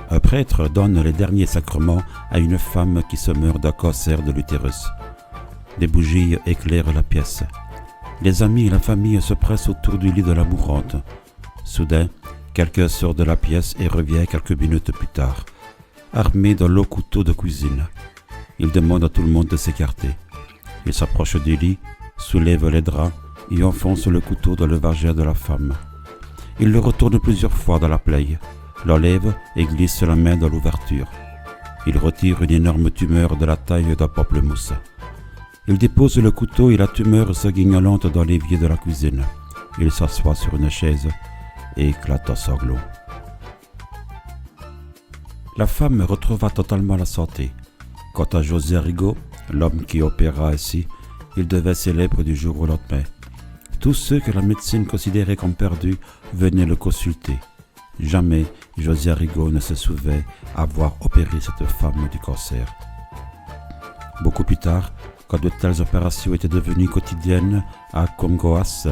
Un prêtre donne les derniers sacrements à une femme qui se meurt d'un cancer de l'utérus. Des bougies éclairent la pièce. Les amis et la famille se pressent autour du lit de la mourante. Soudain, quelqu'un sort de la pièce et revient quelques minutes plus tard, armé d'un long couteau de cuisine. Il demande à tout le monde de s'écarter. Il s'approche du lit, soulève les draps et enfonce le couteau dans le vagin de la femme. Il le retourne plusieurs fois dans la plaie, l'enlève et glisse la main dans l'ouverture. Il retire une énorme tumeur de la taille d'un pamplemousse. Il dépose le couteau et la tumeur se guignolante dans l'évier de la cuisine. Il s'assoit sur une chaise et éclate en sanglots. La femme retrouva totalement la santé. Quant à José Arrigo, l'homme qui opéra ainsi, il devint célèbre du jour au lendemain. Tous ceux que la médecine considérait comme perdus venaient le consulter. Jamais José Arrigo ne se souvint avoir opéré cette femme du cancer. Beaucoup plus tard, quand de telles opérations étaient devenues quotidiennes à Congoas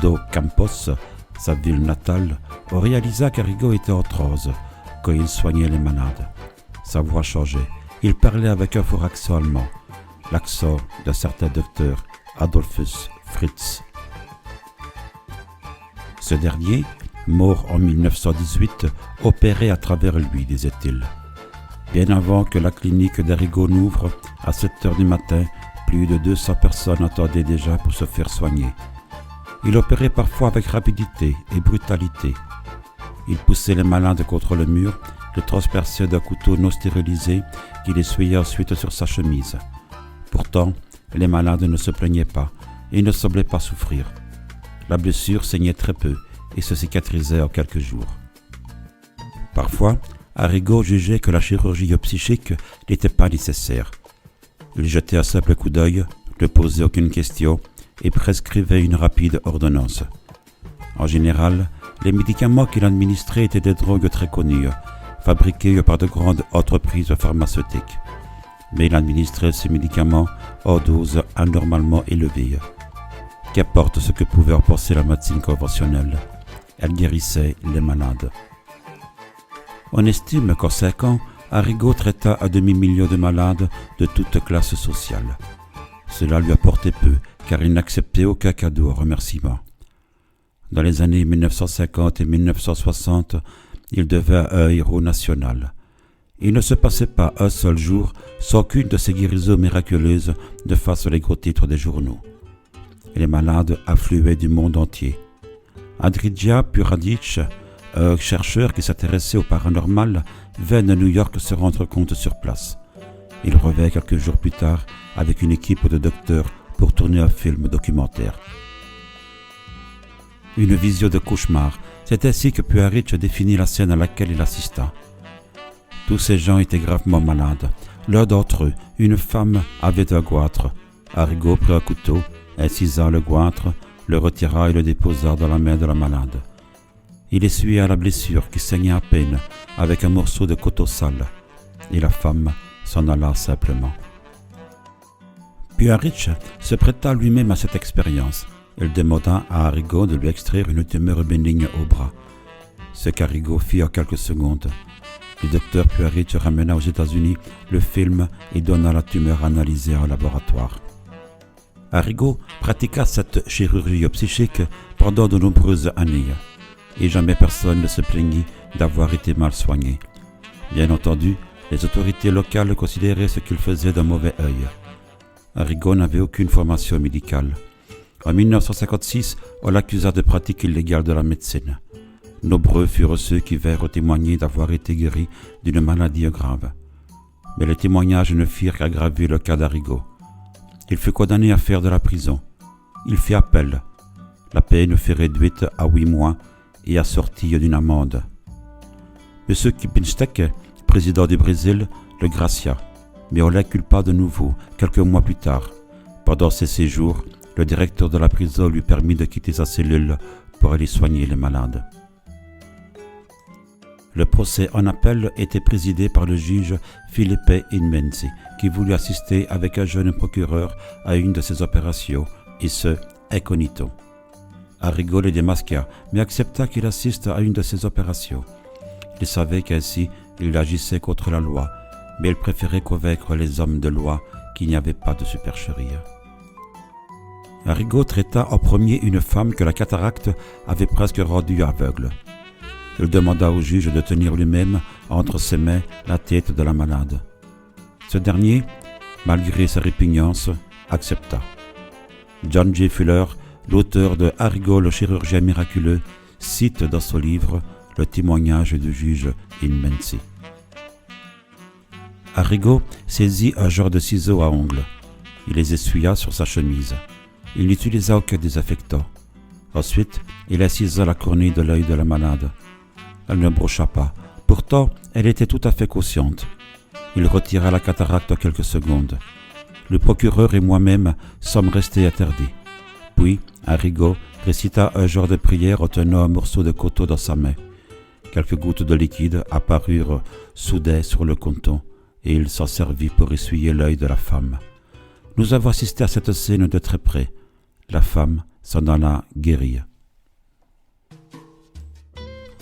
do Campos, sa ville natale, on réalisa qu'Arrigo était en transe quand il soignait les malades. Sa voix changeait. Il parlait avec un fort accent allemand, l'accent d'un certain docteur Adolphus Fritz. Ce dernier, mort en 1918, opérait à travers lui, disait-il. Bien avant que la clinique d'Arrigo n'ouvre, à 7 heures du matin, plus de 200 personnes attendaient déjà pour se faire soigner. Il opérait parfois avec rapidité et brutalité. Il poussait les malades contre le mur, les transperçait d'un couteau non stérilisé qu'il essuyait ensuite sur sa chemise. Pourtant, les malades ne se plaignaient pas et ne semblaient pas souffrir. La blessure saignait très peu et se cicatrisait en quelques jours. Parfois, Arrigo jugeait que la chirurgie psychique n'était pas nécessaire. Il jetait un simple coup d'œil, ne posait aucune question et prescrivait une rapide ordonnance. En général, les médicaments qu'il administrait étaient des drogues très connues, fabriquées par de grandes entreprises pharmaceutiques. Mais il administrait ces médicaments en doses anormalement élevées. Qu'importe ce que pouvait en penser la médecine conventionnelle, elle guérissait les malades. On estime qu'en 5 ans, Arrigo traita un demi-million de malades de toutes classes sociales. Cela lui apportait peu, car il n'acceptait aucun cadeau en remerciement. Dans les années 1950 et 1960, il devint un héros national. Il ne se passait pas un seul jour sans qu'une de ses guérisons miraculeuses ne fasse les gros titres des journaux. Les malades affluaient du monde entier. Adrija Puradic, un chercheur qui s'intéressait au paranormal, vint de New York se rendre compte sur place. Il revint quelques jours plus tard avec une équipe de docteurs pour tourner un film documentaire. Une vision de cauchemar, c'est ainsi que Puaric définit la scène à laquelle il assista. Tous ces gens étaient gravement malades. L'un d'entre eux, une femme, avait un goitre. Arrigo prit un couteau, incisa le goitre, le retira et le déposa dans la main de la malade. Il essuya la blessure qui saignait à peine avec un morceau de coton sale, et la femme s'en alla simplement. Puaric se prêta lui-même à cette expérience. Il demanda à Arrigo de lui extraire une tumeur bénigne au bras, ce qu'Arrigo fit en quelques secondes. Le docteur Puaric ramena aux États-Unis le film et donna la tumeur analysée en laboratoire. Arrigo pratiqua cette chirurgie psychique pendant de nombreuses années, et jamais personne ne se plaignit d'avoir été mal soigné. Bien entendu, les autorités locales considéraient ce qu'il faisait d'un mauvais œil. Arrigo n'avait aucune formation médicale. En 1956, on l'accusa de pratique illégale de la médecine. Nombreux furent ceux qui vinrent témoigner d'avoir été guéris d'une maladie grave. Mais les témoignages ne firent qu'aggraver le cas d'Arrigo. Il fut condamné à faire de la prison. Il fit appel. La peine fut réduite à 8 mois et assortie d'une amende. M. Kipinsteck, président du Brésil, le gracia, mais on l'inculpa de nouveau quelques mois plus tard. Pendant ces séjours, le directeur de la prison lui permit de quitter sa cellule pour aller soigner les malades. Le procès en appel était présidé par le juge Felipe Inmenzi, qui voulut assister avec un jeune procureur à une de ses opérations, et ce, incognito. Arrigo le démasqua, mais accepta qu'il assiste à une de ses opérations. Il savait qu'ainsi, Il agissait contre la loi, mais il préférait convaincre les hommes de loi qu'il n'y avait pas de supercherie. Arrigo traita en premier une femme que la cataracte avait presque rendue aveugle. Il demanda au juge de tenir lui-même entre ses mains la tête de la malade. Ce dernier, malgré sa répugnance, accepta. John J. Fuller, l'auteur de Arrigo le chirurgien miraculeux, cite dans son livre le témoignage du juge Inmensi. Arrigo saisit un genre de ciseaux à ongles. Il les essuya sur sa chemise. Il n'utilisa aucun désinfectant. Ensuite, il incisa la cornée de l'œil de la malade. Elle ne broncha pas. Pourtant, elle était tout à fait consciente. Il retira la cataracte en quelques secondes. Le procureur et moi-même sommes restés interdits. Puis, Arrigo récita un genre de prière en tenant un morceau de coteau dans sa main. Quelques gouttes de liquide apparurent soudain sur le canton et il s'en servit pour essuyer l'œil de la femme. Nous avons assisté à cette scène de très près. La femme s'en alla guérie.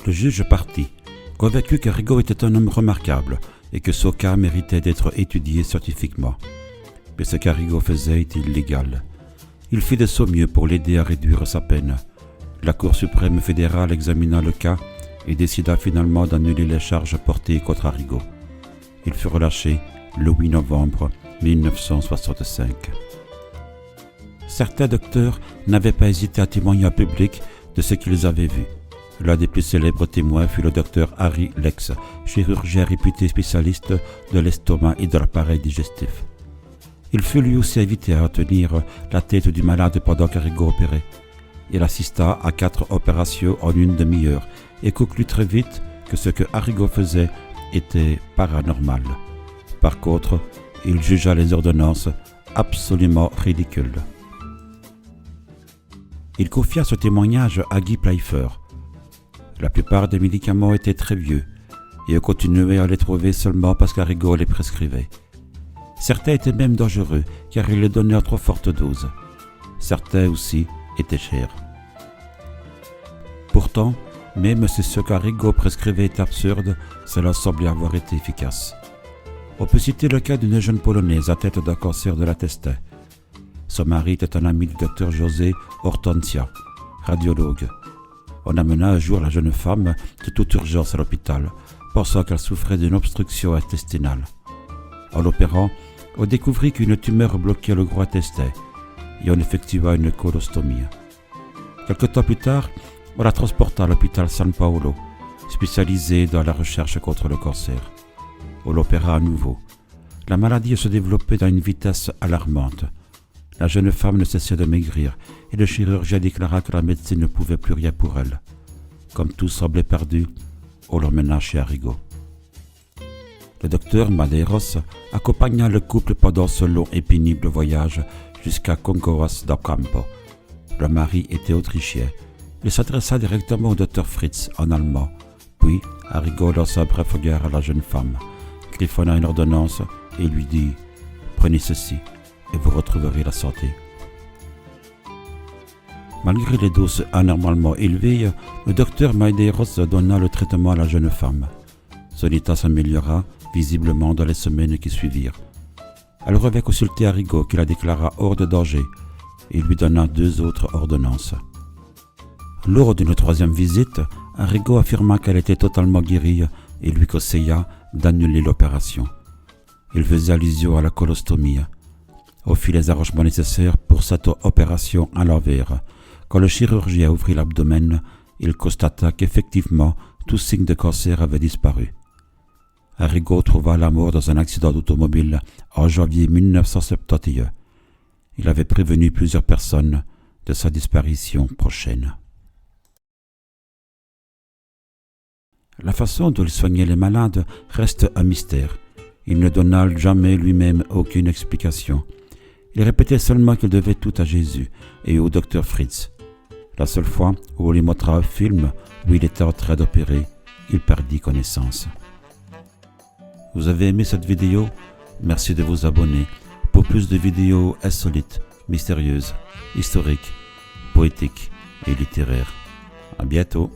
Le juge partit, convaincu qu'Arrigo était un homme remarquable et que son cas méritait d'être étudié scientifiquement. Mais ce qu'Arrigo faisait était illégal. Il fit de son mieux pour l'aider à réduire sa peine. La Cour suprême fédérale examina le cas et décida finalement d'annuler les charges portées contre Arrigo. Il fut relâché le 8 novembre 1965. Certains docteurs n'avaient pas hésité à témoigner en public de ce qu'ils avaient vu. L'un des plus célèbres témoins fut le docteur Harry Lex, chirurgien réputé spécialiste de l'estomac et de l'appareil digestif. Il fut lui aussi invité à tenir la tête du malade pendant qu'Arrigo opérait. Il assista à 4 opérations en une demi-heure et conclut très vite que ce que Arrigo faisait était paranormal. Par contre, il jugea les ordonnances absolument ridicules. Il confia ce témoignage à Guy Playfer. La plupart des médicaments étaient très vieux et on continuait à les trouver seulement parce qu'Arrigo les prescrivait. Certains étaient même dangereux car il les donnait à trop forte dose. Certains aussi étaient chers. Pourtant, même si ce qu'Arrigo prescrivait était absurde, cela semblait avoir été efficace. On peut citer le cas d'une jeune Polonaise atteinte d'un cancer de l'intestin. Son mari était un ami du docteur José Hortensia, radiologue. On amena un jour la jeune femme de toute urgence à l'hôpital, pensant qu'elle souffrait d'une obstruction intestinale. En l'opérant, on découvrit qu'une tumeur bloquait le gros intestin et on effectua une colostomie. Quelque temps plus tard, on la transporta à l'hôpital San Paolo, spécialisé dans la recherche contre le cancer. On l'opéra à nouveau. La maladie se développait à une vitesse alarmante. La jeune femme ne cessait de maigrir et le chirurgien déclara que la médecine ne pouvait plus rien pour elle. Comme tout semblait perdu, on l'emmena chez Arrigo. Le docteur Madeiros accompagna le couple pendant ce long et pénible voyage jusqu'à Concoras do Campo. Le mari était autrichien. Il s'adressa directement au docteur Fritz en allemand. Puis, Arrigo lança un bref regard à la jeune femme, griffonna une ordonnance et lui dit « Prenez ceci et vous retrouverez la santé. » Malgré les doses anormalement élevées, le docteur Madeiros donna le traitement à la jeune femme. Son état s'améliora visiblement dans les semaines qui suivirent. Elle revint consulter Arrigo qui la déclara hors de danger et lui donna 2 autres ordonnances. Lors d'une 3e visite, Arrigo affirma qu'elle était totalement guérie et lui conseilla d'annuler l'opération. Il faisait allusion à la colostomie. On fit les arrangements nécessaires pour cette opération à l'envers. Quand le chirurgien ouvrit l'abdomen, il constata qu'effectivement tout signe de cancer avait disparu. Arrigo trouva la mort dans un accident d'automobile en janvier 1971. Il avait prévenu plusieurs personnes de sa disparition prochaine. La façon dont il soignait les malades reste un mystère. Il ne donna jamais lui-même aucune explication. Il répétait seulement qu'il devait tout à Jésus et au docteur Fritz. La seule fois où on lui montra un film où il était en train d'opérer, il perdit connaissance. Vous avez aimé cette vidéo? Merci de vous abonner pour plus de vidéos insolites, mystérieuses, historiques, poétiques et littéraires. À bientôt.